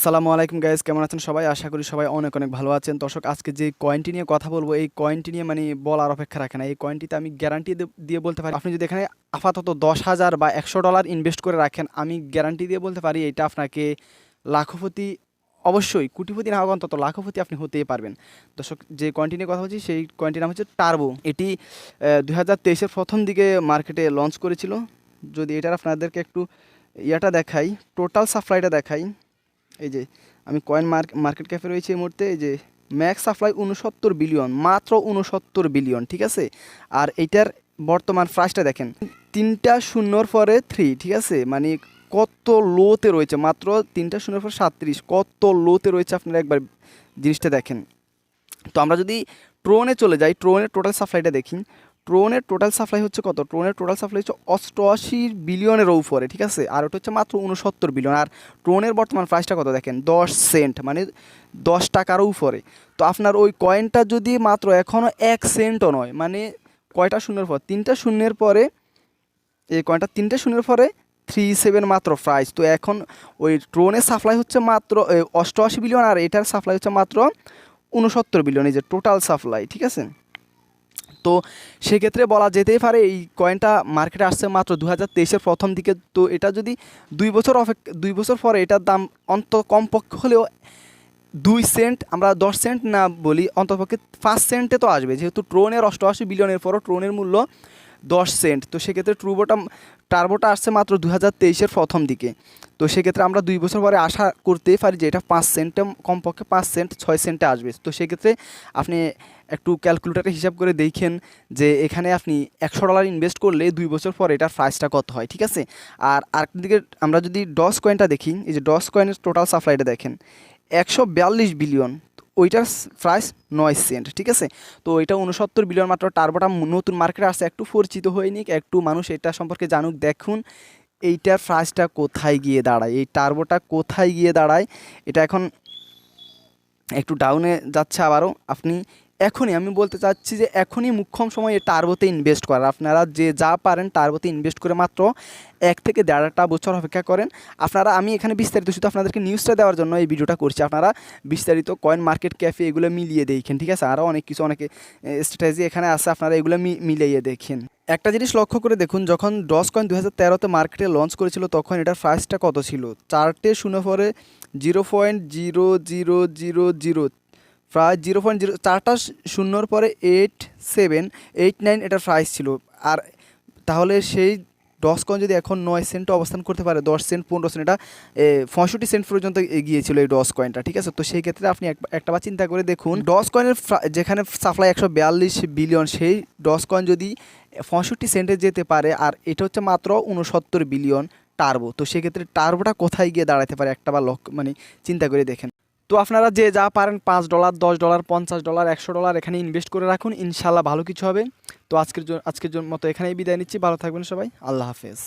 আসসালামু আলাইকুম গাইস, কেমন আছেন সবাই? আশা করি সবাই অনেক অনেক ভালো আছেন। দর্শক, আজকে যে কয়েনটি নিয়ে কথা বলবো, এই কয়েনটি নিয়ে মানে বলার অপেক্ষা রাখে না। এই কয়েনটিতে আমি গ্যারান্টি দিয়ে বলতে পারি, আপনি যদি এখানে আপাতত 10,000 বা $100 ইনভেস্ট করে রাখেন, আমি গ্যারান্টি দিয়ে বলতে পারি এটা আপনাকে লাখপতি, অবশ্যই কোটিপতি না হোক, অন্তত লাখপতি আপনি হতেই পারবেন। দর্শক, যে কয়েনটি নিয়ে কথা বলছি সেই কয়েনটির নাম হচ্ছে টার্বো। এটি 2023-এর প্রথম দিকে মার্কেটে লঞ্চ করেছিল। যদি এটার আপনাদেরকে একটু ইয়াটা দেখাই, টোটাল সাপ্লাইটা দেখাই, এই যে আমি কয়েন মার্কেট ক্যাফে রয়েছে এই মুহূর্তে। এই যে ম্যাক্স সাপ্লাই 69 বিলিয়ন, মাত্র 69 বিলিয়ন, ঠিক আছে। আর এইটার বর্তমান প্রাইসটা দেখেন, 3টা শূন্যর পরে 3, ঠিক আছে। মানে কত লোতে রয়েছে, মাত্র 3টা শূন্যর পর 37, কত লোতে রয়েছে আপনারা একবার জিনিসটা দেখেন। তো আমরা যদি ট্রোনে চলে যাই, ট্রোনের টোটাল সাপ্লাইটা দেখি। ট্রোনের টোটাল সাপ্লাই হচ্ছে কত? ট্রোনের টোটাল সাপ্লাই হচ্ছে 88 বিলিয়নের উপরে, ঠিক আছে। আর ওটা হচ্ছে মাত্র 69 বিলিয়ন। আর ট্রোনের বর্তমান প্রাইসটা কত দেখেন, 10 সেন্ট, মানে 10 টাকারও উপরে। তো আপনার ওই কয়েনটা যদি মাত্র এখনও 1 সেন্টও নয়, মানে কয়টা শূন্যের পর? 3টা শূন্যের পরে এই কয়েনটা 3টা শূন্যের পরে 37 মাত্র প্রাইস। তো এখন ওই ট্রোনের সাপ্লাই হচ্ছে মাত্র 88 বিলিয়ন, আর এটার সাপ্লাই হচ্ছে মাত্র 69 বিলিয়ন, এই যে টোটাল সাপ্লাই, ঠিক আছে। তো সেক্ষেত্রে বলা যেতেই পারে এই কয়েনটা মার্কেটে আসছে মাত্র 2023-এর প্রথম দিকে। তো এটা যদি 2 বছর পরে এটার দাম কমপক্ষে হলেও 2 সেন্ট, আমরা 10 সেন্ট না বলি, অন্ততপক্ষে 5 সেন্টে তো আসবে। যেহেতু ট্রোনের 88 বিলিয়নের পরও ট্রোনের মূল্য 10 সেন্ট। তো সেক্ষেত্রে টার্বোটা আসছে মাত্র 2023-এর প্রথম দিকে। তো সেক্ষেত্রে আমরা 2 বছর পরে আশা করতেই পারি যে এটা 5 সেন্টে, কমপক্ষে 5 সেন্ট 6 সেন্টে আসবে। তো সেক্ষেত্রে আপনি একটু ক্যালকুলেটারে হিসাব করে দেখেন যে এখানে আপনি $100 ইনভেস্ট করলে 2 বছর পর এটার প্রাইসটা কত হয়, ঠিক আছে। আর আরেকদিকে আমরা যদি ডস কয়েনটা দেখি, এই যে ডস কয়েনের টোটাল সাপ্লাইটা দেখেন, 142 বিলিয়ন, ওইটার প্রাইস 9 সেন্ট, ঠিক আছে। তো এটা 69 বিলিয়ন মাত্র। টার্বোটা নতুন মার্কেটে আসছে, একটু পরিচিত হয়ে নিক, একটু মানুষ এটা সম্পর্কে জানুক। দেখুন এইটার প্রাইসটা কোথায় গিয়ে দাঁড়ায়, এই টার্বোটা কোথায় গিয়ে দাঁড়ায়। এটা এখন একটু ডাউনে যাচ্ছে আবারও। আপনি এখনই, আমি বলতে চাচ্ছি যে এখনই মুখ্যম সময় এই টার্বোতে ইনভেস্ট করার। আপনারা যে যা পারেন টার্বোতে ইনভেস্ট করে মাত্র 1 থেকে 1.5টা বছর অপেক্ষা করেন। আপনারা, আমি এখানে বিস্তারিত শুধু আপনাদেরকে নিউজটা দেওয়ার জন্য এই ভিডিওটা করছি। আপনারা বিস্তারিত কয়েন মার্কেট ক্যাফে এগুলো মিলিয়ে দেখেন, ঠিক আছে। আরও অনেক কিছু, অনেকে স্ট্র্যাটেজি এখানে আছে, আপনারা এগুলো মিলিয়ে দেখেন। একটা জিনিস লক্ষ্য করে দেখুন, যখন ডস কয়েন 2013-তে মার্কেটে লঞ্চ করেছিল তখন এটার প্রাইসটা কত ছিল? 4টে শূন্য পরে 0.0000, প্রায় 0.0, 4টা শূন্যর পরে 8789 এটার প্রাইস ছিল। আর তাহলে সেই ডস কয়েন যদি এখন 9 সেন্টে অবস্থান করতে পারে, 10 সেন্ট 15 সেন্ট, এটা 65 সেন্ট পর্যন্ত এগিয়েছিল এই ডস কয়েনটা, ঠিক আছে। তো সেই ক্ষেত্রে আপনি একটাবার চিন্তা করে দেখুন, ডস কয়েনের যেখানে সাপ্লাই 142 বিলিয়ন, সেই ডস কয়েন যদি 65 সেন্টে যেতে পারে, আর এটা হচ্ছে মাত্র 69 বিলিয়ন টার্বো। তো সেক্ষেত্রে টার্বোটা কোথায় গিয়ে দাঁড়াতে পারে একটাবার মানে চিন্তা করে দেখেন। তো আপনারা যে যা পারেন $5, $10, $50, $100 এখানে ইনভেস্ট করে রাখুন, ইনশাল্লাহ ভালো কিছু হবে। তো আজকের মতো এখানেই বিদায় নিচ্ছি। ভালো থাকবেন সবাই, আল্লাহ হাফেজ।